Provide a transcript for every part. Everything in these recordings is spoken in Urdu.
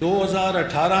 2018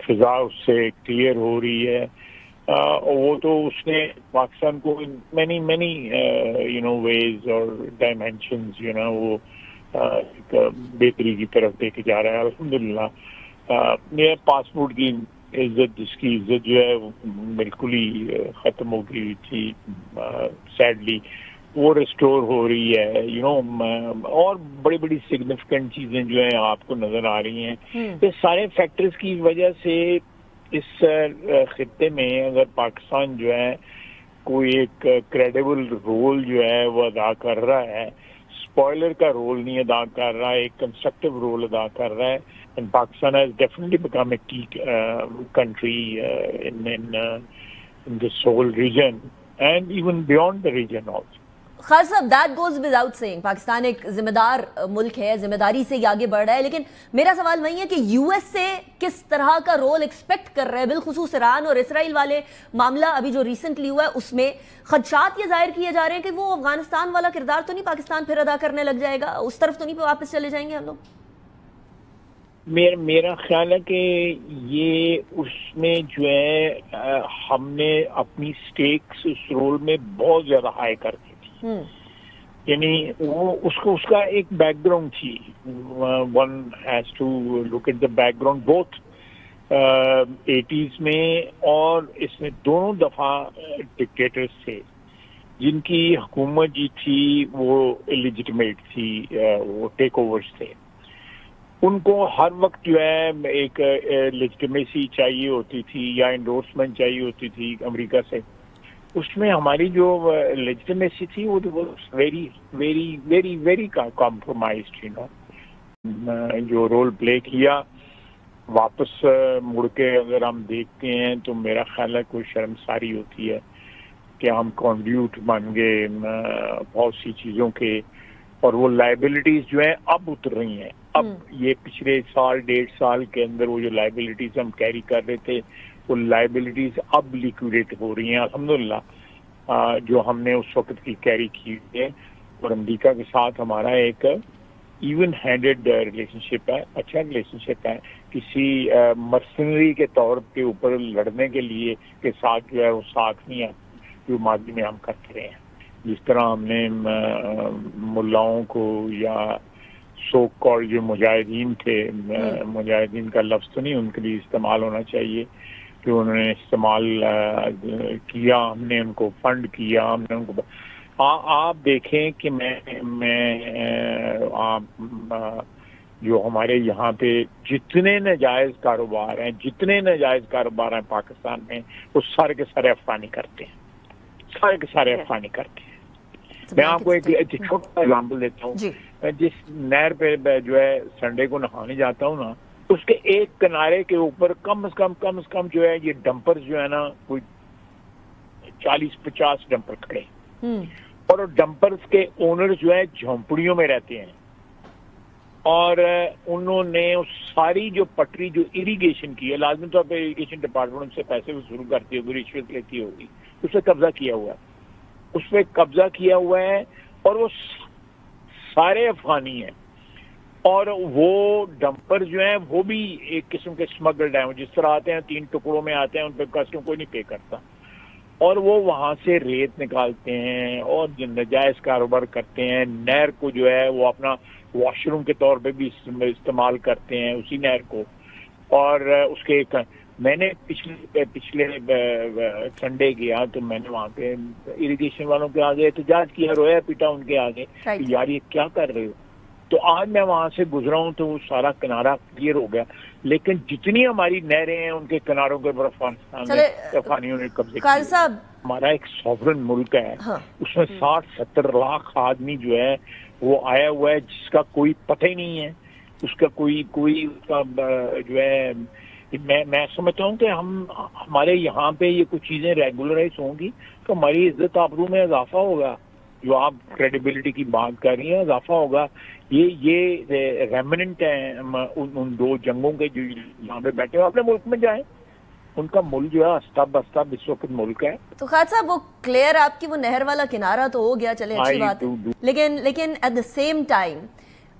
فضا اس سے کلیئر ہو رہی ہے. وہ تو اس نے پاکستان کو مینی ویز اور ڈائمینشنز وہ بہتری کی طرف لے کے جا رہا ہے. الحمدللہ یہ پاسپورٹ کی عزت، جس کی عزت جو ہے بالکل ہی ختم ہو گئی تھی سیڈلی، وہ ریسٹور ہو رہی ہے. اور بڑی بڑی سگنیفیکنٹ چیزیں جو ہیں آپ کو نظر آ رہی ہیں. یہ سارے فیکٹرز کی وجہ سے اس خطے میں اگر پاکستان جو ہے کوئی ایک کریڈیبل رول جو ہے وہ ادا کر رہا ہے، اسپوائلر کا رول نہیں ادا کر رہا ہے، ایک کنسٹرکٹیو رول ادا کر رہا ہے. And Pakistan has definitely become a key country in this whole region and even beyond the region also. خیر صاحب that goes without saying Pakistan ایک ذمہ دار ملک ہے، ذمہ داری سے آگے بڑھ رہا ہے، لیکن میرا سوال وہی ہے کہ یو ایس سے کس طرح کا رول ایکسپیکٹ کر رہے ہیں؟ بالخصوص ایران اور اسرائیل والے معاملہ ابھی جو ریسنٹلی ہوا ہے اس میں خدشات یہ ظاہر کیے جا رہے ہیں کہ وہ افغانستان والا کردار تو نہیں پاکستان پھر ادا کرنے لگ جائے گا، اس طرف تو نہیں واپس چلے جائیں گے ہم لوگ؟ میرا خیال ہے کہ یہ اس میں جو ہے ہم نے اپنی سٹیکس اس رول میں بہت زیادہ ہائی کر دی تھی. یعنی وہ اس کا ایک بیک گراؤنڈ تھی. One has to look at the background both 80s میں، اور اس میں دونوں دفعہ ڈکٹیٹرز تھے جن کی حکومت جی تھی وہ الیجٹمیٹ تھی، وہ ٹیک اوورز تھے. ان کو ہر وقت جو ہے ایک لیجٹمیسی چاہیے ہوتی تھی یا انڈورسمنٹ چاہیے ہوتی تھی امریکہ سے. اس میں ہماری جو لیجٹمیسی تھی وہ very very very very compromised. جو رول پلے کیا واپس مڑ کے اگر ہم دیکھتے ہیں تو میرا خیال ہے کوئی شرمساری ہوتی ہے کہ ہم کنٹریبیوٹ بن گئے بہت سی چیزوں کے، اور وہ لائبلٹیز جو ہیں اب اتر رہی ہیں. اب یہ پچھلے سال 1.5 سال کے اندر وہ جو لائبلٹیز ہم کیری کر رہے تھے وہ لائبلٹیز اب لیکویڈیٹ ہو رہی ہیں الحمدللہ، جو ہم نے اس وقت کی کیری کی ہے. اور امریکہ کے ساتھ ہمارا ایک ایون ہینڈیڈ ریلیشن شپ ہے، اچھا ریلیشن شپ ہے. کسی مرسنری کے طور کے اوپر لڑنے کے لیے کے ساتھ جو ہے وہ ساتھ نہیں ہے جو ماضی میں ہم کرتے رہے ہیں. جس طرح ہم نے ملاؤں کو یا سو کال جو مجاہدین تھے، مجاہدین کا لفظ تو نہیں ان کے لیے استعمال ہونا چاہیے، کہ انہوں نے استعمال کیا، ہم نے ان کو فنڈ کیا، ہم نے ان کو آپ دیکھیں کہ جو ہمارے یہاں پہ جتنے ناجائز کاروبار ہیں پاکستان میں، وہ سارے کے سارے افغانی کرتے ہیں، سارے کے سارے افغانی کرتے ہیں. میں آپ کو ایک چھوٹا ایگزامپل دیتا ہوں. میں جس نہر پہ جو ہے سنڈے کو نہانے جاتا ہوں نا، اس کے ایک کنارے کے اوپر کم از کم جو ہے یہ ڈمپر جو ہے نا کوئی 40-50 ڈمپر کھڑے، اور ڈمپرز کے اونر جو ہے جھونپڑیوں میں رہتے ہیں. اور انہوں نے ساری جو پٹری جو اریگیشن کی ہے، لازمی طور پہ اریگیشن ڈپارٹمنٹ سے پیسے وصول کرتی ہوگی، رشوت لیتی ہوگی، اس پہ قبضہ کیا ہوا ہے. اور وہ سارے افغانی ہیں، اور وہ ڈمپر جو ہیں وہ بھی ایک قسم کے اسمگلڈ ہیں. جس طرح آتے ہیں 3 ٹکڑوں میں آتے ہیں، ان پہ کسٹم کوئی نہیں پے کرتا، اور وہ وہاں سے ریت نکالتے ہیں اور ناجائز کاروبار کرتے ہیں. نہر کو جو ہے وہ اپنا واش روم کے طور پہ بھی استعمال کرتے ہیں اسی نہر کو. اور اس کے میں نے پچھلے سنڈے گیا تو میں نے وہاں پہ اریگیشن والوں کے آگے احتجاج کیا، رویا پیٹا ان کے آگے کہ یار یہ کیا کر رہے ہو. تو آج میں وہاں سے گزرا ہوں تو وہ سارا کنارہ کلیئر ہو گیا، لیکن جتنی ہماری نہریں ہیں ان کے کناروں کے اوپر افغانیوں نے قبضے کیا. ہمارا ایک سوورن ملک ہے، اس میں 60-70 لاکھ آدمی جو ہے وہ آیا ہوا ہے، جس کا کوئی پتہ ہی نہیں ہے، اس کا کوئی جو ہے. میں سمجھتا ہوں کہ ہمارے یہاں پہ یہ کچھ چیزیں ریگولرائز ہوں گی تو ہماری عزت آبرو میں اضافہ ہوگا. جو آپ کریڈیبلٹی کی بات کر رہی ہیں اضافہ ہوگا. یہ ریمننٹ ہیں ان 2 جنگوں کے جو یہاں پہ بیٹھے ہیں. اپنے ملک میں جائیں، ان کا ملک جو ہے استب اس وقت ملک ہے. تو خالد صاحب وہ کلیئر آپ کی وہ نہر والا کنارہ تو ہو گیا، چلے اچھی بات ہے، لیکن ایٹ دا سیم ٹائم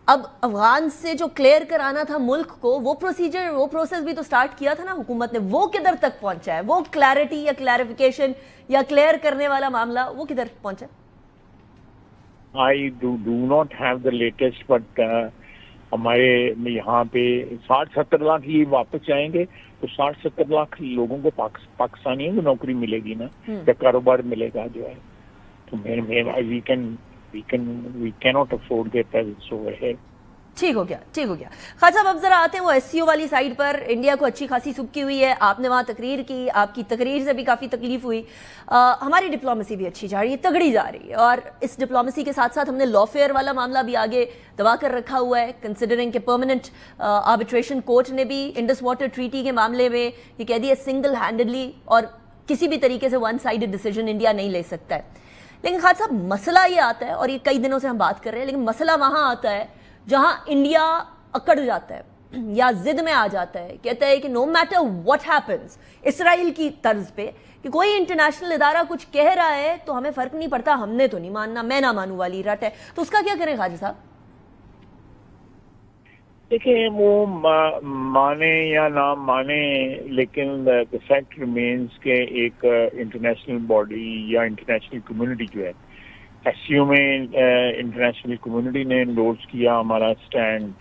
اب افغان سے جو کلیئر کرانا تھا ملک کو، وہ پروسیجر، وہ پروسیس بھی تو سٹارٹ کیا تھا نا حکومت نے، وہ کدھر تک پہنچا ہے؟ وہ کلیئرٹی یا کلیئریفیکیشن یا کلیئر کرنے والا معاملہ وہ کدھر پہنچا ہے؟ I do not have the latest, but ہمارے یہاں پہ 60-70 لاکھ یہ واپس جائیں گے تو 60-70 لاکھ لوگوں کو پاکستانیوں کو نوکری ملے گی نا، یا کاروبار ملے گا جو ہے. تو we cannot afford their presence over here. ٹھیک ہو گیا. خواجہ صاحب اب ذرا آتے ہیں وہ ایس سی او والی سائڈ پر. انڈیا کو اچھی خاصی سبکی ہوئی ہے، آپ نے وہاں تقریر کی، آپ کی تقریر سے بھی کافی تکلیف ہوئی. ہماری ڈپلومیسی بھی اچھی جا رہی ہے، تگڑی جا رہی ہے، اور اس ڈپلومیسی کے ساتھ ساتھ ہم نے لا فیئر والا معاملہ بھی آگے دبا کر رکھا ہوا ہے، کنسیڈرنگ کہ پرماننٹ آربیٹریشن کورٹ نے بھی انڈس واٹر ٹریٹی کے معاملے میں یہ کہہ دیا سنگل ہینڈڈلی اور کسی بھی طریقے سے ون سائیڈڈ ڈیسیجن انڈیا نہیں لے سکتا ہے. لیکن خواجہ صاحب مسئلہ یہ آتا ہے، اور یہ کئی دنوں سے ہم بات کر رہے ہیں، لیکن مسئلہ وہاں آتا ہے جہاں انڈیا اکڑ جاتا ہے یا ضد میں آ جاتا ہے، کہتا ہے کہ نو میٹر واٹ ہیپنز، اسرائیل کی طرز پہ کہ کوئی انٹرنیشنل ادارہ کچھ کہہ رہا ہے تو ہمیں فرق نہیں پڑتا، ہم نے تو نہیں ماننا، میں نہ مانوں والی رٹ ہے. تو اس کا کیا کریں خواجہ صاحب؟ دیکھیں وہ مانے یا نہ مانے، لیکن the fact remains کہ ایک انٹرنیشنل باڈی یا انٹرنیشنل کمیونٹی جو ہے، ایس سی او میں انٹرنیشنل کمیونٹی نے انڈورس کیا ہمارا اسٹینڈ،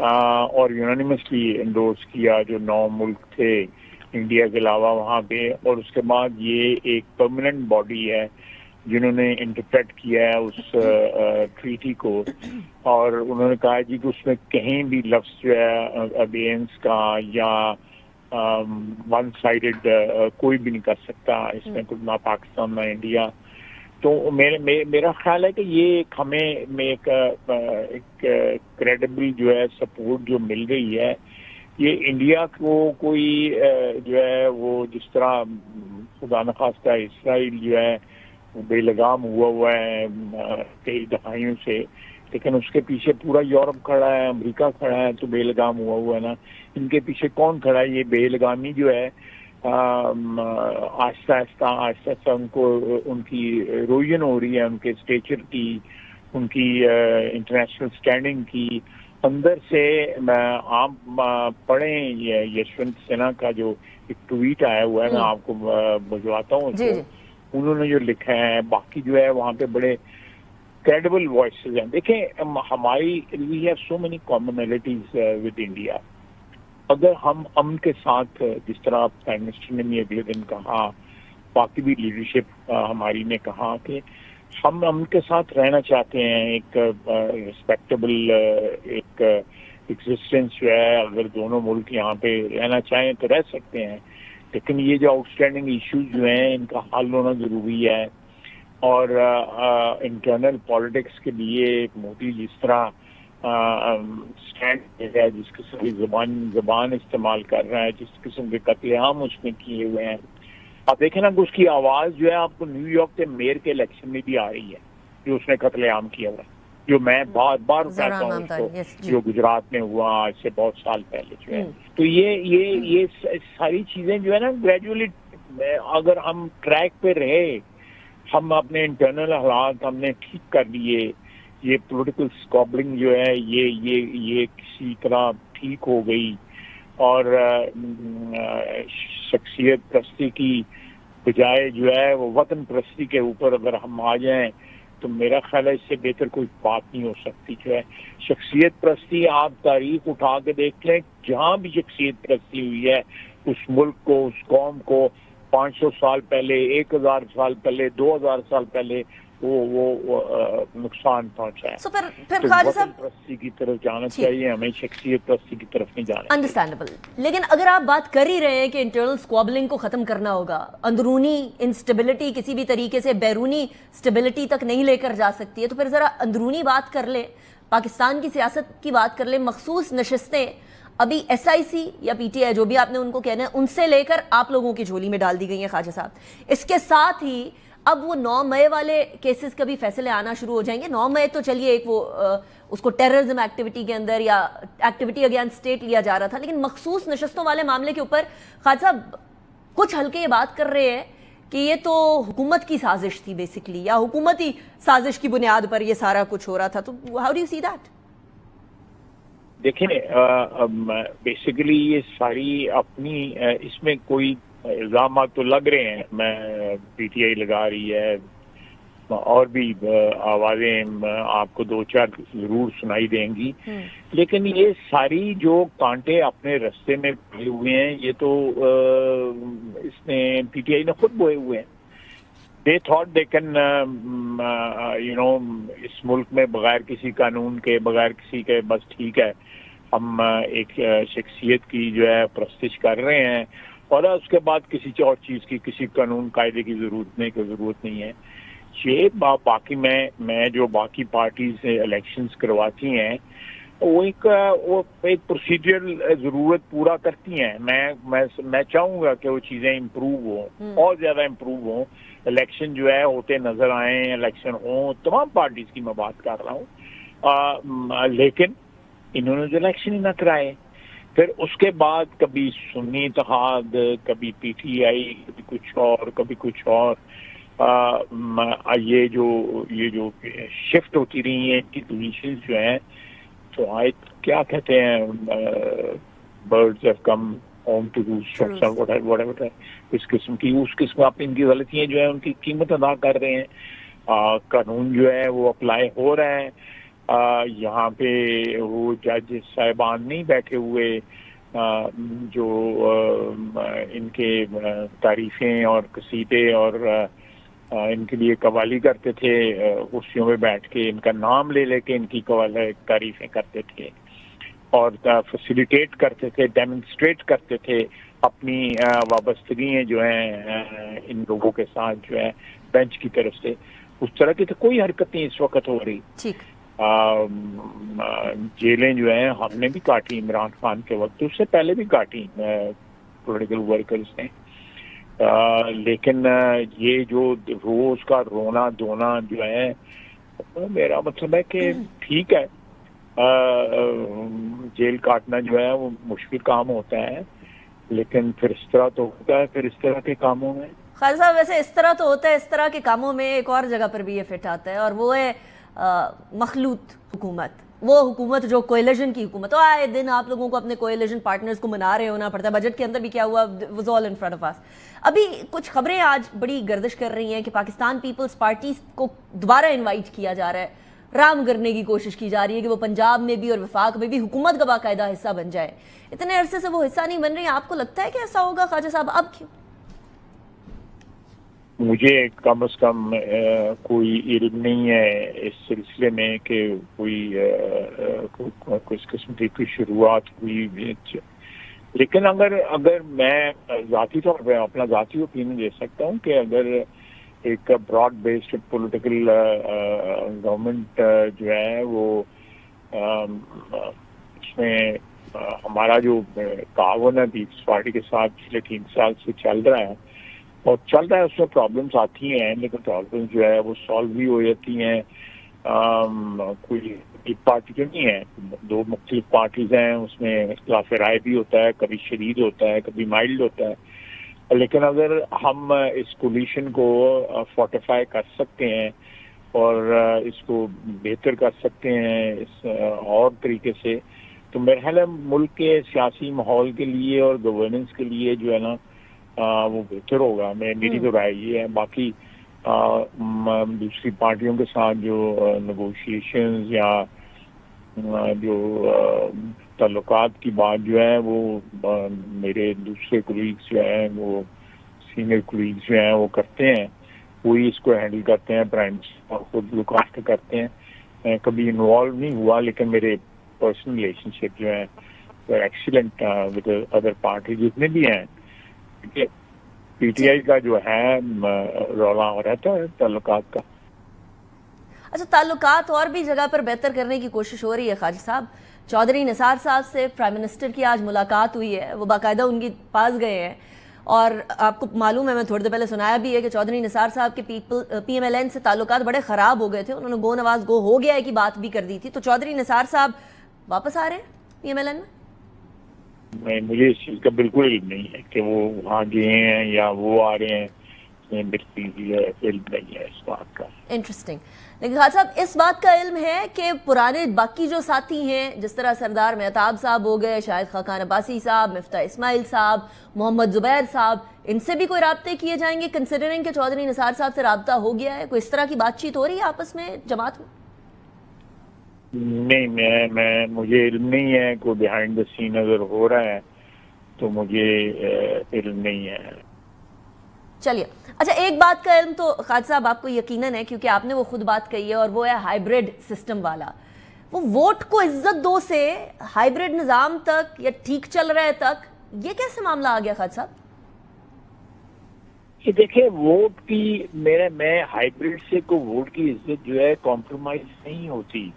اور یونانیمسلی انڈورس کیا جو 9 ملک تھے انڈیا کے علاوہ وہاں پہ. اور اس کے بعد یہ ایک پرماننٹ باڈی ہے جنہوں نے انٹرپریٹ کیا ہے اس ٹریٹی کو، اور انہوں نے کہا جی کہ اس میں کہیں بھی لفظ جو ہے ابینس کا یا ون سائیڈڈ کوئی بھی نہیں کر سکتا، اس میں کچھ نہ پاکستان نہ انڈیا. تو میرا خیال ہے کہ یہ ہمیں ایک کریڈیبل جو ہے سپورٹ جو مل رہی ہے، یہ انڈیا کو کوئی جو ہے وہ جس طرح خدا نخواستہ اسرائیل جو ہے بے لگام ہوا ہے کئی دہائیوں سے، لیکن اس کے پیچھے پورا یورپ کھڑا ہے، امریکہ کھڑا ہے، تو بے لگام ہوا ہے نا. ان کے پیچھے کون کھڑا ہے؟ یہ بے لگامی جو ہے آہستہ آہستہ ان کو ان کی روین ہو رہی ہے، ان کے اسٹیچر کی، ان کی انٹرنیشنل اسٹینڈنگ کی. اندر سے آپ پڑھیں یشونت سنہا کا جو ایک ٹویٹ آیا ہوا ہے، میں آپ کو بھجواتا ہوں اس کو. انہوں نے جو لکھا ہے، باقی جو ہے وہاں پہ بڑے کریڈیبل وائسز ہیں. دیکھیں ہماری we have so many commonalities with India. اگر ہم امن کے ساتھ، جس طرح پرائم منسٹر نے بھی اگلے دن کہا، باقی بھی لیڈرشپ ہماری نے کہا کہ ہم امن کے ساتھ رہنا چاہتے ہیں، ایک ریسپیکٹیبل ایک ایگزسٹنس جو ہے، اگر دونوں ملک یہاں پہ رہنا چاہیں تو رہ سکتے ہیں. لیکن یہ جو آؤٹ اسٹینڈنگ ایشوز جو ہیں ان کا حل ہونا ضروری ہے. اور انٹرنل پالیٹکس کے لیے مودی جس طرح اسٹینڈ ہے، جس قسم کی زبان استعمال کر رہا ہے، جس قسم کے قتل عام اس میں کیے ہوئے ہیں، آپ دیکھیں نا کہ اس کی آواز جو ہے آپ کو نیو یارک کے میئر کے الیکشن میں بھی آ رہی ہے، جو اس نے قتل عام کیا ہوا ہے، جو میں بار بار اٹھاتا ہوں اس کو، جو گجرات میں ہوا آج سے بہت سال پہلے جو ہے. تو یہ ساری چیزیں جو ہے نا گریجولی اگر ہم ٹریک پہ رہے، ہم اپنے انٹرنل حالات ہم نے ٹھیک کر لیے، یہ پولیٹیکل اسکوبلنگ جو ہے یہ کسی طرح ٹھیک ہو گئی، اور شخصیت پرستی کی بجائے جو ہے وہ وطن پرستی کے اوپر اگر ہم آ جائیں تو میرا خیال ہے اس سے بہتر کوئی بات نہیں ہو سکتی. جو ہے شخصیت پرستی، آپ تاریخ اٹھا کے دیکھ لیں، جہاں بھی شخصیت پرستی ہوئی ہے اس ملک کو، اس قوم کو 500 سال پہلے، 1000 سال پہلے، 2000 سال پہلے وہ نقصان پہنچا ہے. پھر خواجہ صاحب پرستی کی طرف جانا چاہیے، ہمیں شخصیت پرستی کی طرف نہیں جانا. انڈرسٹینڈیبل. لیکن اگر آپ بات کر ہی رہے ہیں کہ انٹرنل اسکوابلنگ کو ختم کرنا ہوگا، اندرونی انسٹیبلٹی کسی بھی طریقے سے بیرونی اسٹیبلٹی تک نہیں لے کر جا سکتی ہے، تو پھر ذرا اندرونی بات کر لیں، پاکستان کی سیاست کی بات کر لیں. مخصوص نشستیں ابھی ایس آئی سی یا پی ٹی آئی جو بھی آپ نے ان کو کہنا ہے، ان سے لے کر آپ لوگوں کی جھولی میں ڈال دی گئی ہیں خواجہ صاحب. اس کے ساتھ ہی اب وہ 9 مئی والے کیسز کا بھی فیصلے آنا شروع ہو جائیں گے. 9 مئی تو چلیے ایک وہ اس کو ٹیررزم ایکٹیویٹی کے اندر یا ایکٹیویٹی اگینسٹ اسٹیٹ لیا جا رہا تھا، لیکن مخصوص نشستوں والے معاملے کے اوپر خواجہ صاحب کچھ ہلکے یہ بات کر رہے ہیں کہ یہ تو حکومت کی سازش تھی بیسکلی، یا حکومتی سازش کی بنیاد پر یہ سارا کچھ ہو رہا تھا. تو how do you see that? دیکھیں بیسیکلی یہ ساری اپنی اس میں کوئی الزامات تو لگ رہے ہیں، میں پی ٹی آئی لگا رہی ہے، اور بھی آوازیں آپ کو دو چار ضرور سنائی دیں گی، لیکن یہ ساری جو کانٹے اپنے رستے میں پڑے ہوئے ہیں یہ تو اس نے پی ٹی آئی نے خود بوئے ہوئے ہیں۔ They thought they can اس ملک میں بغیر کسی قانون کے، بغیر کسی کے، بس ٹھیک ہے ہم ایک شخصیت کی جو ہے پرستش کر رہے ہیں، اور اس کے بعد کسی اور چیز کی، کسی قانون قاعدے کی ضرورت نہیں ہے۔ یہ باقی میں جو باقی پارٹیز الیکشنز کرواتی ہیں وہ ایک پروسیجر ضرورت پورا کرتی ہیں۔ میں چاہوں گا کہ وہ چیزیں امپروو ہوں، اور زیادہ امپروو ہوں، الیکشن جو ہے ہوتے نظر آئیں، الیکشن ہوں، تمام پارٹیز کی میں بات کر رہا ہوں، لیکن انہوں نے جو الیکشن ہی نہ کرائے، پھر اس کے بعد کبھی سنی اتحاد، کبھی پی ٹی آئی، کبھی کچھ اور یہ جو شفٹ ہوتی رہی ہیں کی پوزیشنز جو ہیں، تو کیا کہتے ہیں birds have come home to roost, اس قسم کی آپ ان کی غلطیاں جو ہیں ان کی قیمت ادا کر رہے ہیں۔ قانون جو ہے وہ اپلائی ہو رہا ہے، یہاں پہ وہ جج صاحبان نہیں بیٹھے ہوئے جو ان کے تعریفیں اور قصیدے اور ان کے لیے قوالی کرتے تھے، کرسیوں پہ بیٹھ کے ان کا نام لے کے ان کی تعریفیں کرتے تھے، اور فیسیلیٹیٹ کرتے تھے، ڈیمونسٹریٹ کرتے تھے اپنی وابستگیاں جو ہیں ان لوگوں کے ساتھ جو ہے بینچ کی طرف سے۔ اس طرح کی تو کوئی حرکت نہیں اس وقت ہو رہی۔ جیلیں جو ہیں ہم نے بھی کاٹی عمران خان کے وقت، اس سے پہلے بھی کاٹی پولیٹیکل ورکرز نے، لیکن یہ جو روز کا رونا دھونا جو ہے، میرا مطلب ہے کہ ٹھیک ہے جیل کاٹنا جو ہے وہ مشکل کام ہوتا ہے، لیکن پھر اس طرح تو ہوتا ہے، پھر اس طرح کے کاموں میں خالد صاحب ویسے اس طرح تو ہوتا ہے، اس طرح کے کاموں میں ایک اور جگہ پر بھی یہ فٹ آتا ہے، اور وہ ہے مخلوط حکومت، وہ حکومت جو کوئلیشن کی حکومت، تو آئے دن آپ لوگوں کو اپنے کوئلیشن پارٹنرز کو منا رہے ہونا پڑتا ہے۔ بجٹ کے اندر بھی کیا ہوا، was all in front of us. ابھی کچھ خبریں آج بڑی گردش کر رہی ہیں کہ پاکستان پیپلز پارٹی کو دوبارہ انوائٹ کیا جا رہا ہے، رام کرنے کی کوشش کی جا رہی ہے کہ وہ پنجاب میں بھی اور وفاق میں بھی حکومت کا باقاعدہ حصہ بن جائے۔ اتنے عرصے سے وہ حصہ نہیں بن رہی، آپ کو لگتا ہے کہ ایسا ہوگا خواجہ صاحب؟ اب کیوں؟ مجھے کم از کم کوئی علم نہیں ہے اس سلسلے میں کہ کوئی اس قسم کی کوئی شروعات ہوئی، لیکن اگر میں ذاتی طور پہ اپنا ذاتی اوپینین دے سکتا ہوں کہ اگر ایک براڈ بیسڈ پولیٹیکل گورنمنٹ جو ہے وہ اس میں ہمارا جو تعاون ہے پیپلز پارٹی کے ساتھ پچھلے 3 سال سے چل رہا ہے، اور چل رہا ہے، اس میں پرابلمس آتی ہیں، لیکن پرابلمس جو ہے وہ سالو بھی ہو جاتی ہیں۔ کوئی ایک پارٹی جو نہیں ہے، 2 مختلف پارٹیز ہیں، اس میں اختلاف رائے بھی ہوتا ہے، کبھی شدید ہوتا ہے، کبھی مائلڈ ہوتا ہے، لیکن اگر ہم اس کولیشن کو فورٹیفائی کر سکتے ہیں اور اس کو بہتر کر سکتے ہیں اس اور طریقے سے، تو میرے خیال ہے ملک کے سیاسی ماحول کے لیے اور گورننس کے لیے جو ہے نا وہ بہتر ہوگا۔ میری تو رائے یہ ہے۔ باقی دوسری پارٹیوں کے ساتھ جو نیگوشیشنز یا جو تعلقات کی بات جو ہے وہ میرے دوسرے کولیگز جو ہیں، وہ سینئر کولیگز جو ہیں وہ کرتے ہیں، وہی اس کو ہینڈل کرتے ہیں، پرائم منسٹر اور خود لک آفٹر کرتے ہیں۔ میں کبھی انوالو نہیں ہوا، لیکن میرے پرسنل ریلیشن شپ جو ہیں ایکسیلنٹ ود ادر پارٹی جتنے بھی ہیں۔ پی ٹی آئی کا جو ہے رولا رہتا ہے تعلقات کا۔ اچھا، تعلقات اور بھی جگہ پر بہتر کرنے کی کوشش ہو رہی ہے خواجہ صاحب۔ چودھری نثار صاحب سے پرائم منسٹر کی آج ملاقات ہوئی ہے، وہ باقاعدہ ان کے پاس گئے ہیں، اور آپ کو معلوم ہے، میں تھوڑی دیر پہلے سنایا بھی ہے کہ چودھری نثار صاحب کے پی ایم ایل این سے تعلقات بڑے خراب ہو گئے تھے، انہوں نے گو نواز گو ہو گیا ہے کی بات بھی کر دی تھی۔ تو چودھری نثار صاحب واپس آ رہے ہیں پی ایم ایل این میں؟ مجھے اس چیز کا بالکل علم نہیں ہے کہ وہ وہاں گئے ہیں یا وہ آ رہے ہیں۔ میں میری علم نہیں ہے اس بات کا. انٹرسٹنگ. لیکن خالد صاحب اس بات کا علم ہے کہ پرانے باقی جو ساتھی ہیں جس طرح سردار مہتاب صاحب ہو گئے, شاہد خاقان عباسی صاحب, مفتاح اسماعیل صاحب, محمد زبیر صاحب, ان سے بھی کوئی رابطے کیے جائیں گے کنسیڈرنگ کہ چودھری نثار صاحب سے رابطہ ہو گیا ہے؟ کوئی اس طرح کی بات چیت ہو رہی ہے آپس میں جماعت میں؟ نہیں, مجھے علم نہیں ہے. کوئی بیہائنڈ دا سین اگر ہو رہا ہے تو مجھے علم نہیں ہے. چلیے اچھا, ایک بات کا علم تو خالد صاحب آپ کو یقیناً ہے کیونکہ آپ نے وہ خود بات کہی ہے, اور وہ ہے ہائیبریڈ سسٹم والا. وہ ووٹ کو عزت دو سے ہائیبریڈ نظام تک یا ٹھیک چل رہے تک, یہ کیسے معاملہ آ گیا خالد صاحب؟ یہ دیکھیں, ووٹ کی میں ہائیبریڈ سے کو ووٹ کی عزت جو ہے کمپرومائز نہیں ہوتی.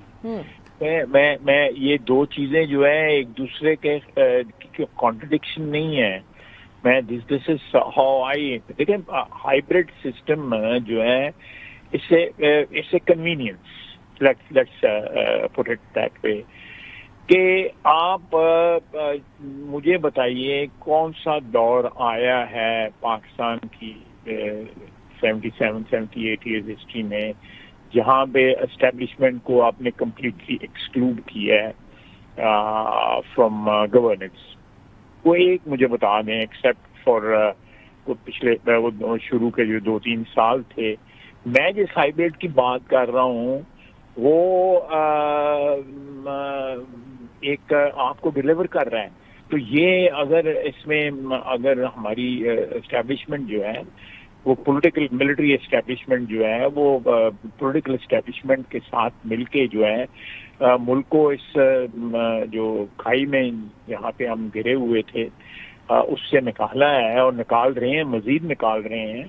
میں یہ دو چیزیں جو ہے ایک دوسرے کے کانٹرڈکشن نہیں ہے. میں دس از ہاؤ آئی. دیکھیں ہائیبریڈ سسٹم جو ہے اس سے convenience, let's put it that way, کہ آپ مجھے بتائیے کون سا دور آیا ہے پاکستان کی 77-78 ایئرز ہسٹری میں جہاں پہ اسٹیبلشمنٹ کو آپ نے کمپلیٹلی ایکسکلوڈ کیا ہے فرام گورننس. کوئی ایک مجھے بتا دیں ایکسیپٹ فار پچھلے شروع کے جو 2-3 سال تھے. میں جس ہائیبریڈ کی بات کر رہا ہوں وہ ایک آپ کو ڈیلیور کر رہا ہے. تو یہ اگر اس میں اگر ہماری اسٹیبلشمنٹ جو ہے وہ پولیٹیکل ملٹری اسٹیبلشمنٹ جو ہے وہ پولیٹیکل اسٹیبلشمنٹ کے ساتھ مل کے جو ہے ملک کو اس جو کھائی میں یہاں پہ ہم گرے ہوئے تھے اس سے نکالا ہے اور نکال رہے ہیں, مزید نکال رہے ہیں.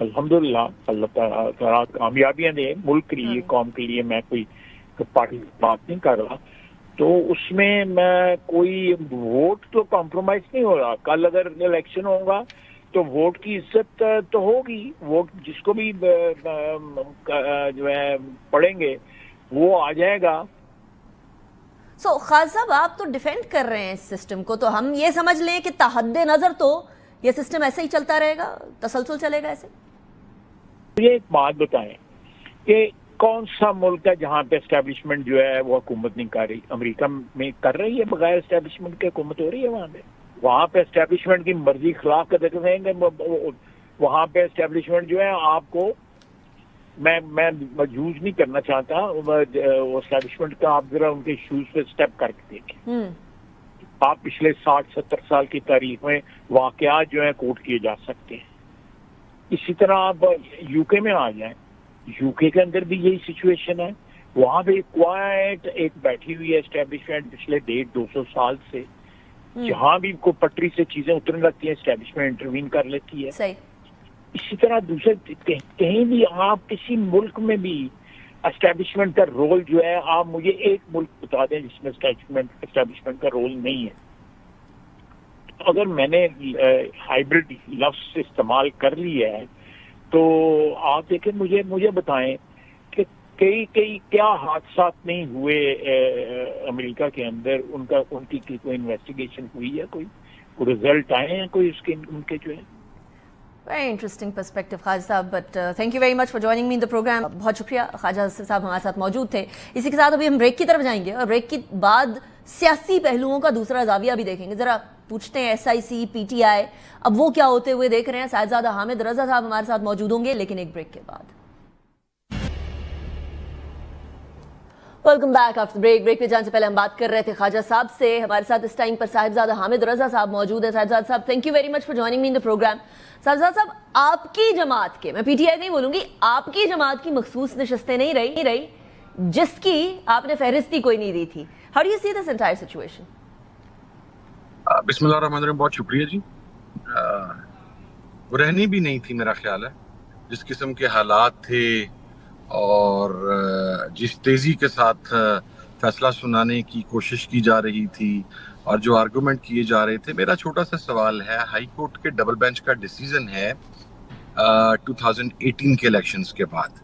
الحمدللہ اللہ تعالیٰ کامیابیاں دے ملک کے لیے, قوم کے لیے. میں کوئی پارٹی بات نہیں کر رہا. تو اس میں کوئی ووٹ تو کمپرومائز نہیں ہو رہا. کل اگر الیکشن ہوگا تو ووٹ کی عزت تو ہوگی. ووٹ جس کو بھی جو ہے پڑھیں گے وہ آ جائے گا. سو خالد صاحب آپ تو ڈیفینڈ کر رہے ہیں اس سسٹم کو, تو ہم یہ سمجھ لیں کہ تحد نظر تو یہ سسٹم ایسے ہی چلتا رہے گا, تسلسل چلے گا ایسے؟ یہ ایک بات بتائیں کہ کون سا ملک ہے جہاں پہ اسٹیبلشمنٹ جو ہے وہ حکومت نہیں کر رہی؟ امریکہ میں کر رہی ہے, بغیر اسٹیبلشمنٹ کے حکومت ہو رہی ہے. وہاں پہ اسٹیبلشمنٹ کی مرضی خلاف کر دیتے رہیں گے. وہاں پہ اسٹیبلشمنٹ جو ہے آپ کو میں یوز نہیں کرنا چاہتا وہ اسٹیبلشمنٹ کا. آپ ذرا ان کے شوز پہ اسٹیپ کر کے دیکھیں. آپ پچھلے 60-70 سال کی تاریخ میں واقعات جو ہیں کوٹ کیے جا سکتے ہیں. اسی طرح آپ یو کے میں آ جائیں, یو کے اندر بھی یہی سچویشن ہے. وہاں پہ کوائٹ ایک بیٹھی ہوئی ہے اسٹیبلشمنٹ پچھلے 150-200 سال سے. جہاں بھی کو پٹری سے چیزیں اترنے لگتی ہیں اسٹیبلشمنٹ انٹروین کر لیتی ہے. صحیح. اسی طرح دوسرے کہیں بھی آپ کسی ملک میں بھی اسٹیبلشمنٹ کا رول جو ہے, آپ مجھے ایک ملک بتا دیں جس میں اسٹیبلشمنٹ کا رول نہیں ہے. اگر میں نے ہائیبریڈ لفظ استعمال کر لیا ہے تو آپ دیکھیں مجھے بتائیں کہ کئی کیا حادثات نہیں ہوئے امریکہ کے اندر. ان کی کوئی انویسٹیگیشن ہوئی ہے, کوئی رزلٹ آئے ہیں کوئی اس کے ان کے جو ہے. ویری انٹرسٹنگ پرسپیکٹو خواجہ صاحب, but thank you very much for joining me in the programme. بہت شکریہ. خواجہ صاحب ہمارے ساتھ موجود تھے. اسی کے ساتھ ابھی ہم بریک کی طرف جائیں گے اور بریک کے بعد سیاسی پہلوؤں کا دوسرا زاویہ بھی دیکھیں گے. ذرا پوچھتے ہیں S I C, P T I, اب وہ کیا ہوتے ہوئے دیکھ رہے ہیں. صاحبزادہ حامد رضا صاحب ہمارے ساتھ موجود ہوں گے لیکن ایک بریک کے بعد. ویلکم بیک آفٹر بریک پہ جانے سے پہلے ہم بات کر رہے تھے خواجہ صاحب سے. ہمارے ساتھ اس ٹائم پر صاحبزادہ حامد رضا صاحب موجود ہیں. صاحبزادہ صاحب thank you very much for joining me in the programme. Sahibzada صاحب, آپ کی جماعت کے, میں پی ٹی آئی نہیں بولوں گی, آپ کی جماعت کی مخصوص نشستیں نہیں رہی جس کی آپ نے فہرستی کوئی نہیں دی تھی. How do you see this entire situation? بسم اللہ الرحمن الرحیم. بہت شکریہ جی. وہ رہنی بھی نہیں تھی میرا خیال ہے. جس قسم کے حالات تھے اور جس تیزی کے ساتھ فیصلہ سنانے کی کوشش کی جا رہی تھی اور جو آرگومنٹ کیے جا رہے تھے, میرا چھوٹا سا سوال ہے. ہائی کورٹ کے ڈبل بینچ کا ڈیسیژن ہے 2018 کے الیکشنز کے بعد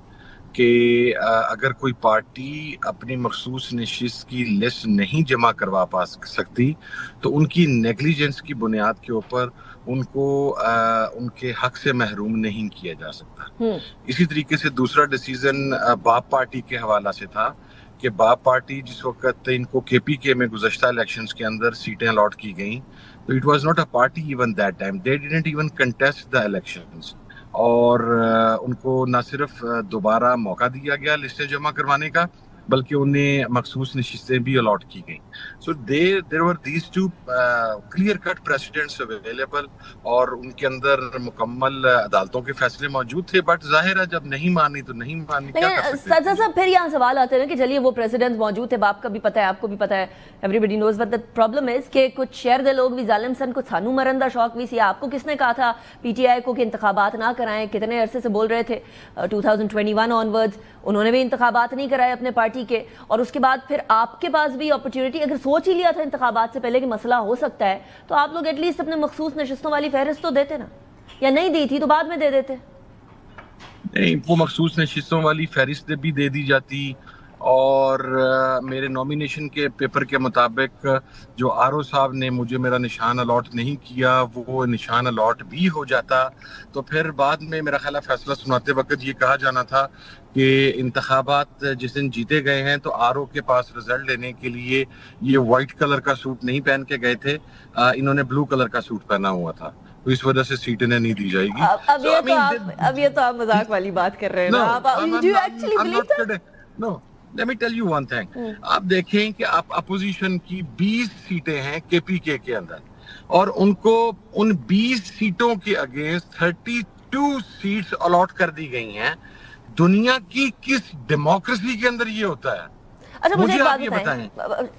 کہ اگر کوئی پارٹی اپنی مخصوص نشست کی لسٹ نہیں جمع کروا پا سکتی تو ان کی نیگلیجنس کی بنیاد کے اوپر ان کو ان کے حق سے محروم نہیں کیا جا سکتا. اسی طریقے سے دوسرا ڈیسیزن باپ پارٹی کے حوالہ سے تھا کہ باپ پارٹی جس وقت ان کو کے پی کے میں گزشتہ الیکشنز کے اندر سیٹیں الاٹ کی گئیں تو it was not a party even that time, they didn't even contest the elections, اور ان کو نہ صرف دوبارہ موقع دیا گیا لسٹیں جمع کروانے کا بلکہ انہیں مخصوص نشستیں بھی الاٹ کی گئیں. سو there were these two clear cut precedents available اور ان کے اندر مکمل عدالتوں کے فیصلے موجود تھے, بٹ ظاہر ہے جب نہیں مانی تو نہیں مانی. سرزا صاحب پھر یہاں سوال آتے ہیں کہ چلیے وہ پریسیڈنٹس موجود تھے, باپ کا بھی پتہ ہے, آپ کو بھی پتہ ہے, everybody knows, but the problem is کہ کچھ شہر دے لوگ بھی ظالم سن, کچھ سانو مرن دا شوق بھی سی. آپ کو کس نے کہا تھا پی ٹی آئی کو کہ انتخابات نہ کرائیں؟ کتنے عرصے سے بول رہے تھے 2021 آنورڈز, انہوں نے بھی انتخابات نہیں کرائے اپنے پارٹی کے, اور اس کے بعد پھر آپ کے پاس بھی اپرچونٹی, اگر سوچ ہی لیا تھا انتخابات سے پہلے کہ مسئلہ ہو سکتا ہے تو آپ لوگ ایٹ لیسٹ اپنے مخصوص نشستوں والی فہرست تو دیتے نا, یا نہیں دی تھی تو بعد میں دے دیتے؟ نہیں, وہ مخصوص نشستوں والی فہرست بھی دے دی جاتی, اور میرے نومینیشن کے پیپر کے مطابق جو آر او صاحب نے مجھے میرا نشان الاٹ نہیں کیا وہ نشان الاٹ بھی ہو جاتا. تو پھر بعد میں میرا خیال فیصلہ سناتے وقت یہ کہا جانا تھا کہ انتخابات جس دن جیتے گئے ہیں تو آر او کے پاس رزلٹ لینے کے لیے یہ وائٹ کلر کا سوٹ نہیں پہن کے گئے تھے, انہوں نے بلو کلر کا سوٹ پہنا ہوا تھا, تو اس وجہ سے سیٹیں نہیں دی جائے گی. اب یہ تو آپ مذاق والی بات کر رہے ہیں. Let me tell you one thing. آپ دیکھیں کہ آپ اپوزیشن کی 20 سیٹیں ہیں کے پی کے اندر, اور ان کو ان 20 سیٹوں کے اگینسٹ 32 سیٹس الاٹ کر دی گئی ہیں. دنیا کی کس ڈیموکریسی کے اندر یہ ہوتا ہے؟ اچھا مجھے ایک بات بتائیں,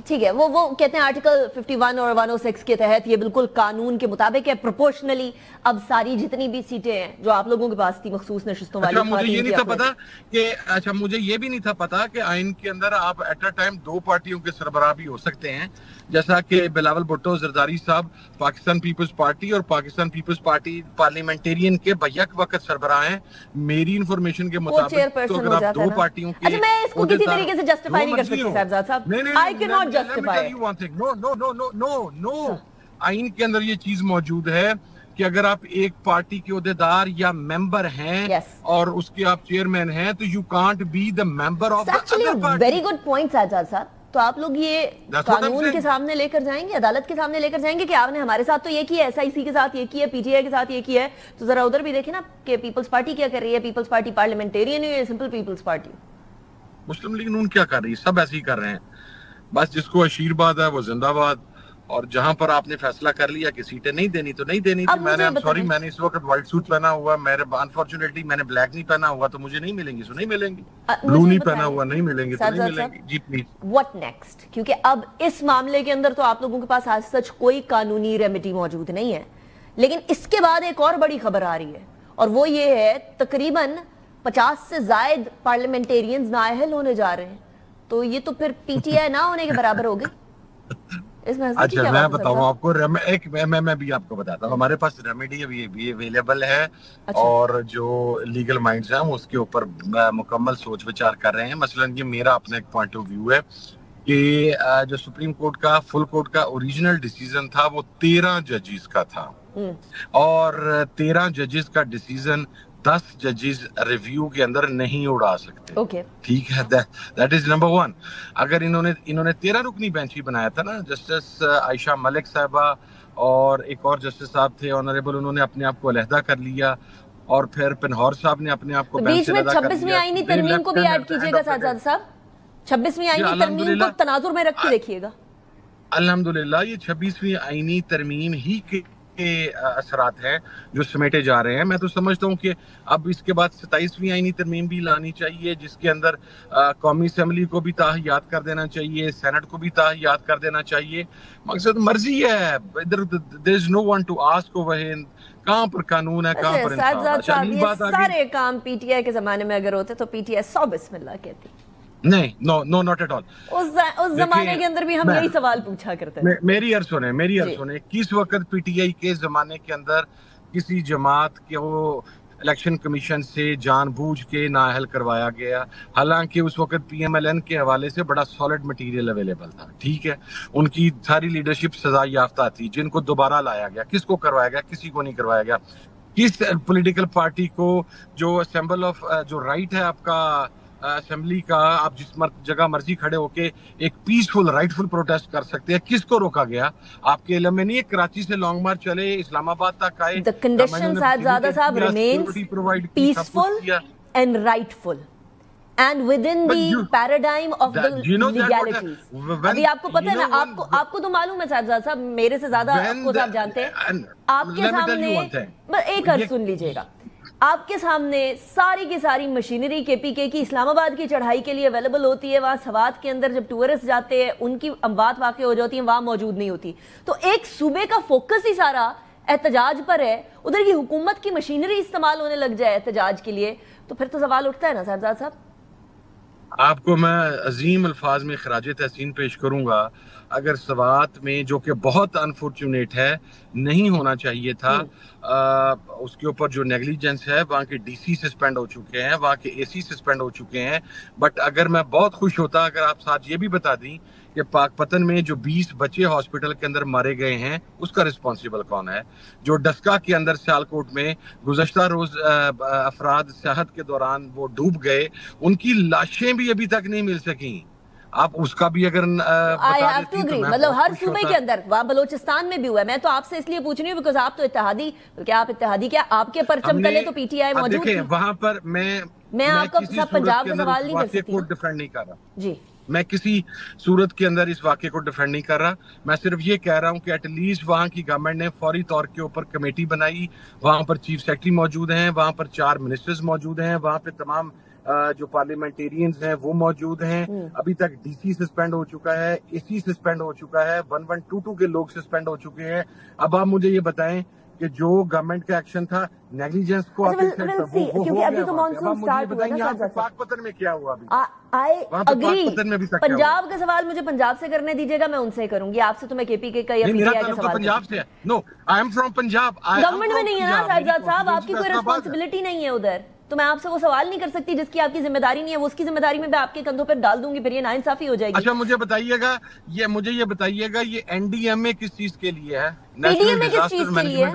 ٹھیک ہے, وہ کہتے ہیں آرٹیکل 51 اور 106 کے تحت یہ بالکل قانون کے مطابق ہے, پروپورشنلی اب ساری جتنی بھی سیٹیں ہیں جو آپ لوگوں کے پاس تھی مخصوص نشستوں والی. مجھے یہ نہیں تھا پتا کہ مجھے یہ بھی نہیں تھا پتا کہ آئین کے اندر آپ ایٹ اے ٹائم 2 پارٹیوں کے سربراہ بھی ہو سکتے ہیں, جیسا کہ بلاول بھٹو زرداری صاحب پاکستان پیپلز پارٹی اور پاکستان پیپلز پارٹی پارلیمنٹیرین کے بیک وقت سربراہ ہیں. میری انفارمیشن کے مطابق تو اگر آپ 2 پارٹیوں کے, میں اس کو کسی طریقے سے جسٹیفائی نہیں کر سکتی صاحبزاد صاحب, I cannot justify it. No. آئین کے اندر یہ چیز موجود ہے کہ اگر آپ ایک پارٹی کے عہدیدار یا ممبر ہیں اور اس کے آپ چیئرمین ہیں تو you can't be the member of the other party. Very good point Sajid صاحب. تو آپ لوگ یہ قانون کے سامنے لے کر جائیں گے, عدالت کے سامنے لے کر جائیں گے کہ آپ نے ہمارے ساتھ تو یہ کیا, ایس آئی سی کے ساتھ یہ کیا, پی ٹی آئی کے ساتھ یہ کیا ہے, تو ذرا ادھر بھی دیکھیں نا کہ پیپلز پارٹی کیا کر رہی ہے. پیپلز پارٹی پارلیمنٹیرین ہے یا سمپل پیپلز پارٹی؟ مسلم لیگ نون کیا کر رہی ہے؟ سب ایسے ہی کر رہے ہیں. بس جس کو آشیرواد ہے وہ زندہ باد, اور جہاں پر آپ نے فیصلہ کر لیا کہ سیٹیں نہیں دینی تو نہیں دینی تھی. میں نے اس وقت وائٹ سوٹ پہنا ہوا, میرے انفارچونیٹلی میں نے بلیک نہیں پہنا ہوا تو مجھے نہیں ملیں گی, سو نہیں ملیں گی. بلو نہیں پہنا ہوا نہیں ملیں گے تو نہیں ملیں گی. جی پلیز. What next? کیونکہ اب اس معاملے کے اندر تو آپ لوگوں کے پاس آج سچ کوئی قانونی ریمیڈی موجود نہیں ہے, لیکن اس کے بعد ایک اور بڑی خبر آ رہی ہے, اور وہ یہ ہے تقریباً 50 سے زائد پارلیمنٹیرینز نااہل ہونے جا رہے ہیں. تو یہ تو پھر پی ٹی آئی نہ ہونے کے برابر ہوگی. اچھا میں بتاؤں آپ کو, میں بھی آپ کو بتاتا ہوں, ہمارے پاس ریمیڈی ابھی اویلیبل ہے, اور جو لیگل مائنڈز ہیں اس کے اوپر مکمل سوچ وچار کر رہے ہیں. مثلا یہ میرا اپنا ایک پوائنٹ آف ویو ہے کہ جو سپریم کورٹ کا فل کورٹ کا اوریجنل ڈیسیزن تھا وہ 13 ججز کا تھا, اور 13 ججز کا ڈیسیزن 10 ججز ریویو کے اندر نہیں اڑا سکتے. ٹھیک ہے, دیٹ از نمبر 1. اگر انہوں نے 13 رکنی بینچ ہی بنایا تھا نا, جسٹس عائشہ ملک صاحبہ اور ایک اور جسٹس صاحب تھے آنریبل, انہوں نے اپنے آپ کو علیحدہ کر لیا, اور پھر پنہور صاحب نے اپنے آپ کو بیچ میں 26ویں آئینی ترمیم کو بھی ایڈ کیجئے گا ساجد صاحب. 26ویں آئینی ترمیم کو تناظر میں رکھ کے دیکھیے گا. الحمدللہ یہ 26ویں آئینی ترمیم ہی کے اثرات ہیں جو سمیٹے جا رہے ہیں. میں تو سمجھتا ہوں کہ اب اس کے بعد 27ویں آئینی ترمیم بھی لانی چاہیے, جس کے اندر قومی اسمبلی کو بھی تاحیات کر دینا چاہیے, سینٹ کو بھی تاحیات کر دینا چاہیے. مقصد مرضی ہے, ادھر there is no one to ask over here. کہاں پر قانون ہے, کہاں پر انصاف. یہ سارے کام پی ٹی آئی کے زمانے میں اگر ہوتے تو پی ٹی آئی 100 بسم اللہ کہتی. نہیں, نو ناٹ ایٹ آل. اس زمانے کے اندر بھی ہم یہی سوال پوچھا کرتے ہیں. میری عرض سنیں, کس وقت پی ٹی آئی کے زمانے کے اندر کسی جماعت کے وہ الیکشن کمیشن سے جان بوجھ کے نااہل کروایا گیا، حالانکہ اس وقت پی ایم ایل این کے حوالے سے بڑا سالڈ مٹیریل اویلیبل تھا. ٹھیک ہے، ان کی ساری لیڈرشپ سزا یافتہ تھی، جن کو دوبارہ لایا گیا. کس کو کروایا گیا؟ کسی کو نہیں کروایا گیا. کس پولیٹیکل پارٹی کو جو اسمبل آف جو رائٹ ہے آپ کا اسمبلی کا، آپ جس جگہ مرضی کھڑے ہو کے ایک پیسفل رائٹ فل پروٹیسٹ کر سکتے ہیں، کس کو روکا گیا؟ آپ کے علم میں نہیں ہے؟ کراچی سے لانگ مارچ چلے، اسلام آباد تک آئے. The conditions, Sahibzada Sahab, remains peaceful and rightful and within the paradigm of the legalities. ابھی آپ کو پتہ ہے نا، آپ کو تو معلوم ہے صاحبزادہ صاحب، میرے سے زیادہ آپ کو آپ جانتے ہیں. آپ کے سامنے ایک عرض سن لیجئے گا، آپ کے سامنے ساری کی ساری مشینری کے پی کے کی اسلام آباد کی چڑھائی کے لیے اویلیبل ہوتی ہے. وہاں سوات کے اندر جب ٹورسٹ جاتے ہیں ان کی اموات واقع ہو جاتی ہیں، وہاں موجود نہیں ہوتی. تو ایک صوبے کا فوکس ہی سارا احتجاج پر ہے، ادھر کی حکومت کی مشینری استعمال ہونے لگ جائے احتجاج کے لیے، تو پھر تو سوال اٹھتا ہے نا صاحبزادہ صاحب. آپ کو میں عظیم الفاظ میں خراج تحسین پیش کروں گا. اگر سوات میں، جو کہ بہت انفارچونیٹ ہے، نہیں ہونا چاہیے تھا، اس کے اوپر جو نیگلیجنس ہے، وہاں کے ڈی سی سسپینڈ ہو چکے ہیں، وہاں کے اے سی سسپینڈ ہو چکے ہیں. بٹ اگر میں بہت خوش ہوتا اگر آپ ساتھ یہ بھی بتا دیں کہ پاک پتن میں جو 20 بچے ہاسپٹل کے اندر مارے گئے ہیں، اس کا رسپانسیبل کون ہے؟ جو ڈسکا کے اندر سیالکوٹ میں گزشتہ روز افراد صحت کے دوران وہ ڈوب گئے، ان کی لاشیں بھی ابھی تک نہیں مل سکیں. آپ اس کا بھی اگر مطلب ہر صوبے کے اندر، وہاں بلوچستان میں بھی ہوا ہے. میں تو آپ سے اس لیے پوچھ رہی ہوں بیکاز آپ تو اتحادی، کیا آپ اتحادی، کیا آپ کے پرچم تلے تو پی ٹی آئی موجود تھی. وہاں پر میں آپ کا سب پنجاب کا سوال نہیں کر سکتی، ڈیفینڈ نہیں کر رہا جی. میں کسی صورت کے اندر اس واقعے کو ڈیفینڈ نہیں کر رہا. میں صرف یہ کہہ رہا ہوں کہ ایٹ لیسٹ وہاں کی گورنمنٹ نے فوری طور کے اوپر کمیٹی بنائی، وہاں پر چیف سیکرٹری موجود ہیں، وہاں پر 4 منسٹرز موجود ہیں، وہاں پہ تمام جو پارلیمنٹیرینز ہیں وہ موجود ہیں. ابھی تک ڈی سی سسپینڈ ہو چکا ہے، اے سی سسپینڈ ہو چکا ہے، 1122 کے لوگ سسپینڈ ہو چکے ہیں. اب آپ مجھے یہ بتائیں کہ جو گورنمنٹ کا ایکشن تھا نیگلیجنس کو پاک پتن میں کیا ہوا؟ پنجاب کا سوال مجھے پنجاب سے کرنے دیجیے گا، میں ان سے کروں گی. آپ سے تو میں کے پی کے کا یا پی ٹی آئی کا سوال پنجاب سے. No, I am from Punjab. Government میں نہیں ہے نا صاحبزادہ صاحب، آپ کی کوئی ریسپانسبلٹی نہیں ہے ادھر، تو میں آپ سے وہ سوال نہیں کر سکتی جس کی آپ کی ذمہ داری نہیں ہے. وہ اس کی ذمہ داری میں میں آپ کے کندھوں پر ڈال دوں گی، پھر یہ ناانصافی ہو جائے گی. اچھا مجھے یہ بتائیے گا یہ این ڈی ایم اے کس چیز کے لیے ہے؟ پی ڈی ایم اے کس چیز کے لیے؟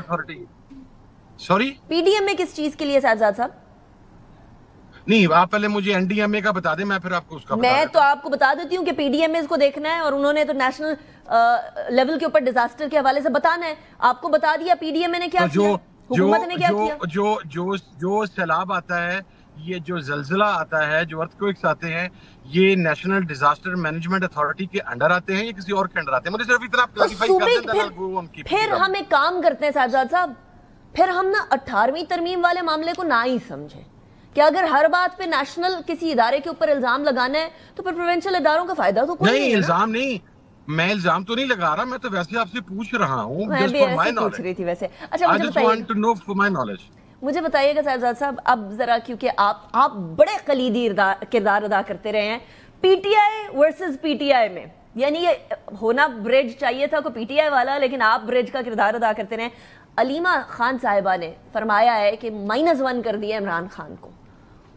سوری، پی ڈی ایم اے کس چیز کے لیے صاحبزادہ صاحب؟ نہیں، آپ پہلے مجھے این ڈی ایم اے کا بتا دیں، میں پھر آپ کو اس کا میں تو آپ کو بتا دیتی ہوں کہ پی ڈی ایم اے اس کو دیکھنا ہے، اور انہوں نے تو نیشنل لیول کے اوپر ڈیزاسٹر کے حوالے سے بتانا ہے. آپ کو بتا دیا پی ڈی ایم اے نے کیا کیا، حکومت نے کیا کیا. جو سیلاب آتا ہے، یہ جو زلزلہ آتا ہے، جو ارتھ کوئکس آتے ہیں، یہ نیشنل ڈیزاسٹر مینجمنٹ اتھارٹی کے انڈر آتے ہیں یا کسی اور کے انڈر آتے ہیں؟ مجھے صرف اتنا کلیریفائی کر دیں. پھر ہم ایک کام کرتے ہیں صاحبزادہ صاحب، پھر ہم نا 18ویں ترمیم والے معاملے کو نہ ہی سمجھیں کہ اگر ہر بات پہ نیشنل کسی ادارے کے اوپر الزام لگانا ہے تو پھر پروونشل اداروں کا فائدہ تو کوئی نہیں ہے. الزام نہیں، میں الزام تو نہیں لگا رہا، میں تو ویسے آپ سے پوچھ رہا ہوں. میں بھی ایسے پوچھ رہی تھی ویسے. اچھا مجھے بتائیے گا صاحبزادہ صاحب، اب ذرا کیونکہ آپ بڑے کلیدی کردار ادا کرتے رہے ہیں PTI versus PTI میں، یعنی یہ ہونا برج چاہیے تھا کوئی پی ٹی آئی والا، لیکن آپ برج کا کردار ادا کرتے رہے. علیمہ خان صاحبہ نے فرمایا ہے کہ -1 کر دیا عمران خان کو،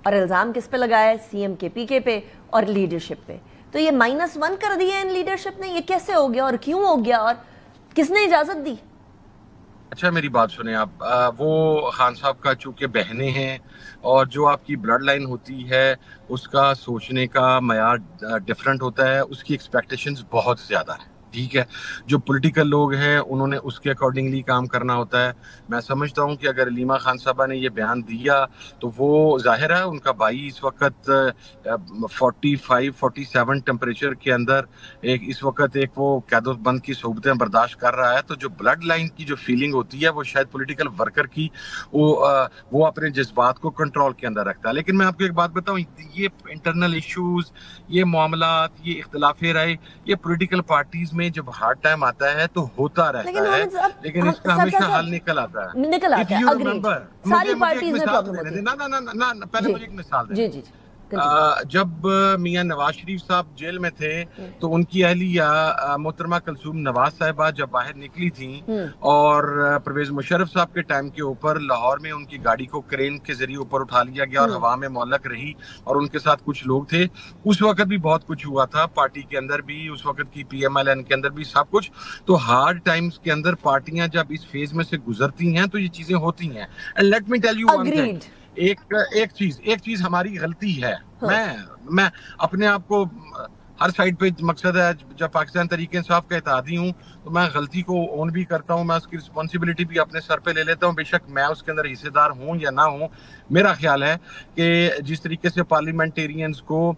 اور الزام کس پہ لگایا ہے؟ سی ایم کے پی کے پہ اور لیڈرشپ پہ. تو یہ -1 کر دیا ان لیڈرشپ نے، یہ کیسے ہو گیا اور کیوں ہو گیا اور کس نے اجازت دی؟ اچھا میری بات سنیں آپ، وہ خان صاحب کا چونکہ بہنیں ہیں اور جو آپ کی بلڈ لائن ہوتی ہے اس کا سوچنے کا معیار ڈیفرنٹ ہوتا ہے، اس کی ایکسپیکٹیشنز بہت زیادہ ہیں. ٹھیک ہے، جو پولیٹیکل لوگ ہیں انہوں نے اس کے اکارڈنگلی کام کرنا ہوتا ہے. میں سمجھتا ہوں کہ اگر علیمہ خان صاحبہ نے یہ بیان دیا تو وہ ظاہر ہے ان کا بھائی اس وقت 45-47 ٹمپریچر کے اندر اس وقت ایک وہ قید و بند کی صحبتیں برداشت کر رہا ہے. تو جو بلڈ لائن کی جو فیلنگ ہوتی ہے وہ شاید پولیٹیکل ورکر کی وہ اپنے جذبات کو کنٹرول کے اندر رکھتا ہے. لیکن میں آپ کو ایک بات بتاؤں، یہ انٹرنل ایشوز، یہ معاملات، یہ اختلاف رائے، یہ پولیٹیکل پارٹیز میں جب ہارڈ ٹائم آتا ہے تو ہوتا رہتا ہے، لیکن اس کا ہمیشہ حل نکل آتا ہے. ساری پارٹیز میں پرابلم ہوتی ہے. پہلے مجھے ایک مثال دیں. جب میاں نواز شریف صاحب جیل میں تھے تو ان کی اہلیہ محترمہ کلثوم نواز صاحبہ جب باہر نکلی تھیں اور پرویز مشرف صاحب کے ٹائم کے اوپر لاہور میں ان کی گاڑی کو کرین کے ذریعے اوپر اٹھا لیا گیا اور ہوا میں معلق رہی اور ان کے ساتھ کچھ لوگ تھے. اس وقت بھی بہت کچھ ہوا تھا پارٹی کے اندر بھی, اس وقت کی پی ایم ایل این کے اندر بھی سب کچھ. تو ہارڈ ٹائمز کے اندر پارٹیاں جب اس فیز میں سے گزرتی ہیں تو یہ چیزیں ہوتی ہیں. And let me tell you one thing, ایک چیز ہماری غلطی ہے. میں اپنے آپ کو ہر سائڈ پہ مقصد ہے, جب پاکستان تحریک انصاف کا اتحادی ہوں تو میں غلطی کو اون بھی کرتا ہوں, میں اس کی رسپانسبلٹی بھی اپنے سر پہ لے لیتا ہوں. بے شک میں اس کے اندر حصے دار ہوں یا نہ ہوں, میرا خیال ہے کہ جس طریقے سے پارلیمنٹیرینز کو,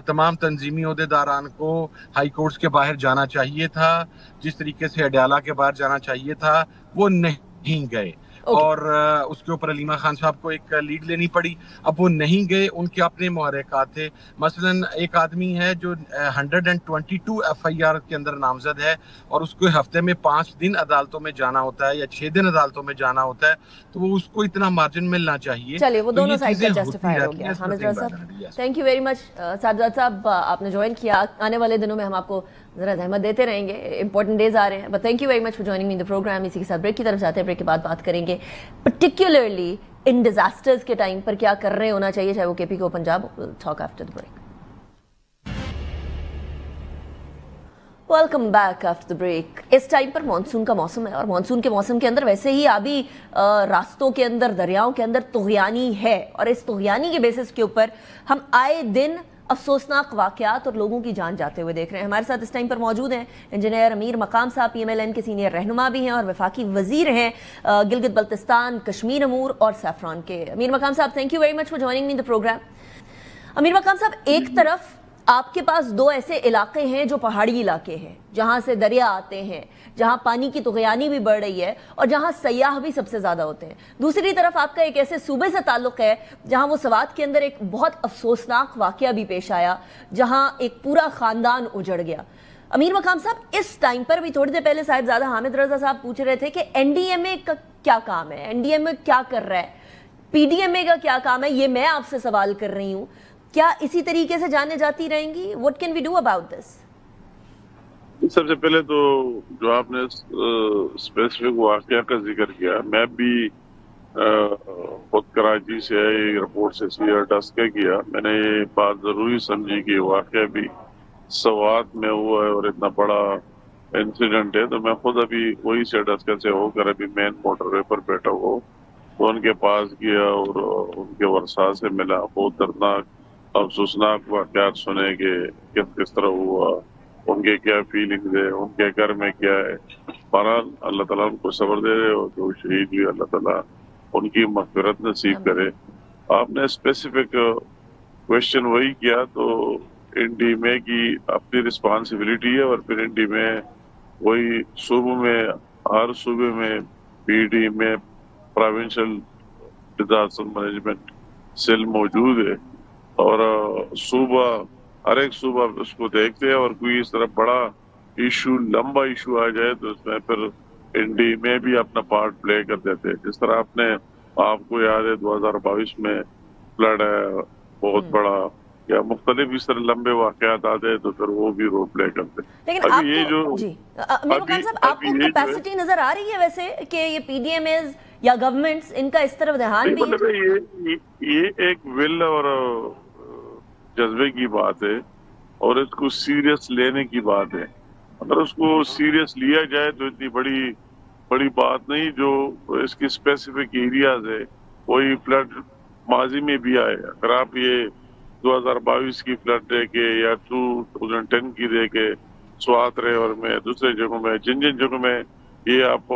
تمام تنظیمی عہدیداران کو ہائی کورٹس کے باہر جانا چاہیے تھا, جس طریقے سے اڈیالہ کے باہر جانا چاہیے تھا, وہ نہیں گئے. اور اس کے اوپر علیمہ خان صاحب کو ایک لیڈ لینی پڑی. اب وہ نہیں گئے, ان کے اپنے محرکات تھے. مثلا ایک آدمی ہے جو 122 FIR کے اندر نامزد ہے اور اس کو ہفتے میں 5 دن عدالتوں میں جانا ہوتا ہے یا 6 دن عدالتوں میں جانا ہوتا ہے, تو وہ اس کو اتنا مارجن ملنا چاہیے. چلیے وہ دونوں سائڈ کا جسٹیفائی ہو گیا. حامد رضا صاحب تھینک یو ویری مچ. سعداد صاحب آپ نے جوائن کیا, آنے والے دنوں میں ہم آپ کو ذرا زحمت دیتے رہیں گے, امپورٹنٹ ڈیز آ رہے ہیں, but thank you very much for joining me in the programme. اسی کے ساتھ بریک کی طرف جاتے ہیں, بریک کے بعد بات کریں گے پرٹیکولرلی ان ڈیزاسٹرز کے ٹائم پر کیا کر رہے ہونا چاہیے, چاہے وہ کے پی کو Punjab. Talk after the break. Welcome back after the break. اس ٹائم پر مانسون کا موسم ہے اور مانسون کے موسم کے اندر ویسے ہی آبی راستوں کے اندر, دریاؤں کے اندر طغیانی ہے, اور اس طغیانی کے بیسس کے اوپر ہم آئے دن افسوسناک واقعات اور لوگوں کی جان جاتے ہوئے دیکھ رہے ہیں. ہمارے ساتھ اس ٹائم پر موجود ہیں انجینئر امیر مقام صاحب, PMLN کے سینئر رہنما بھی ہیں اور وفاقی وزیر ہیں گلگت بلتستان, کشمیر امور اور سیفران کے. امیر مقام صاحب thank you very much for joining me in the programme. Amir Muqam صاحب, ایک طرف آپ کے پاس 2 ایسے علاقے ہیں جو پہاڑی علاقے ہیں, جہاں سے دریا آتے ہیں, جہاں پانی کی طغیانی بھی بڑھ رہی ہے اور جہاں سیاح بھی سب سے زیادہ ہوتے ہیں. دوسری طرف آپ کا ایک ایسے صوبے سے تعلق ہے جہاں وہ سوات کے اندر ایک بہت افسوسناک واقعہ بھی پیش آیا, جہاں ایک پورا خاندان اجڑ گیا. امیر مقام صاحب, اس ٹائم پر بھی تھوڑی دیر پہلے صاحبزادہ حامد رضا صاحب پوچھ رہے تھے کہ NDMA کا کیا کام ہے, NDMA کیا کر رہا ہے, PDMA کا کیا کام ہے, یہ میں آپ سے سوال کر رہی ہوں. کیا اسی طریقے سے جانے جاتی رہیں گی؟ What can we do about this? سب سے پہلے تو جو آپ نے اسپیسیفک واقعہ کا ذکر کیا, میں بھی خود کراچی سے ایئرپورٹ سے CR10 کیا. میں نے یہ بات ضروری سمجھی کہ واقعہ بھی سوات میں ہوا ہے اور اتنا بڑا انسیڈنٹ ہے, تو میں خود ابھی وہی CR10 سے ہو کر ابھی مین موٹر وے پر بیٹھا ہوا, تو ان کے پاس گیا اور ان کے ورثاء سے ملا. بہت دردناک افسوسناک واقعات سنے کہ کس طرح ہوا, ان کے کیا فیلنگز ہے, ان کے گھر میں کیا ہے. بہرحال اللہ تعالیٰ ان کو صبر دے رہے, اور جو شہید بھی اللہ تعالیٰ ان کی مغفرت نصیب کرے. آپ نے اسپیسیفک کوشچن وہی کیا, تو NDMA کی اپنی رسپانسبلٹی ہے, اور پھر NDMA وہی صوبوں میں, ہر صوبے میں PDMA provincial disaster management cell موجود ہے, اور صوبہ ہر ایک صوبہ اس کو دیکھتے ہیں, اور کوئی اس طرح بڑا ایشو, لمبا ایشو آ جائے تو اس میں پھر NDMA بھی اپنا پارٹ پلے کر دیتے ہیں. جس طرح آپ کو یاد ہے 2022 میں فلڈ ہے بہت بڑا, یا مختلف اس طرح لمبے واقعات آتے ہیں تو پھر وہ بھی رول پلے کرتے ہیں. لیکن ابھی یہ جو امیر مقام صاحب, آپ کو کیپیسٹی نظر آ رہی ہے ویسے کہ یہ PDMAs یا گورنمنٹس ان کا اس طرف دھیان بھی؟ یہ ایک ول اور جذبے کی بات ہے, اور اس کو سیریس لینے کی بات ہے. اگر اس کو سیریس لیا جائے تو اتنی بڑی بات نہیں. جو اس کی اسپیسیفک ایریاز ہے, وہی فلڈ ماضی میں بھی آئے. اگر آپ یہ 2022 کی فلڈ دیکھے یا 2010 کی دیکھے سوات ریور میں, دوسرے جگہوں میں, جن جگہوں میں یہ آپ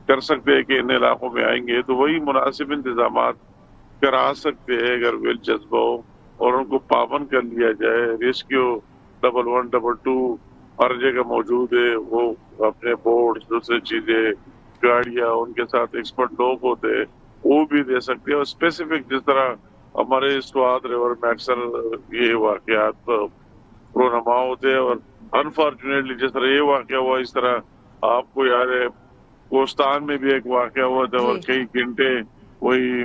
کر سکتے ہیں کہ ان علاقوں میں آئیں گے, تو وہی مناسب انتظامات کرا سکتے ہیں اگر ویل جذبہ ہو اور ان کو پابند کر لیا جائے. ریسکیو 112 ہر جگہ موجود ہے, وہ اپنے بورڈ, دوسری چیزیں, گاڑیاں, ان کے ساتھ ایکسپرٹ لوگ ہوتے ہیں, وہ بھی دے سکتے ہیں. اور اسپیسیفک جس طرح ہمارے سوات ریور میں اکثر یہ واقعات رونما ہوتے ہیں, اور انفارچونیٹلی جس طرح یہ واقعہ ہوا, اس طرح آپ کو یاد ہے کوستان میں بھی ایک واقعہ ہوا تھا, اور کئی گھنٹے وہی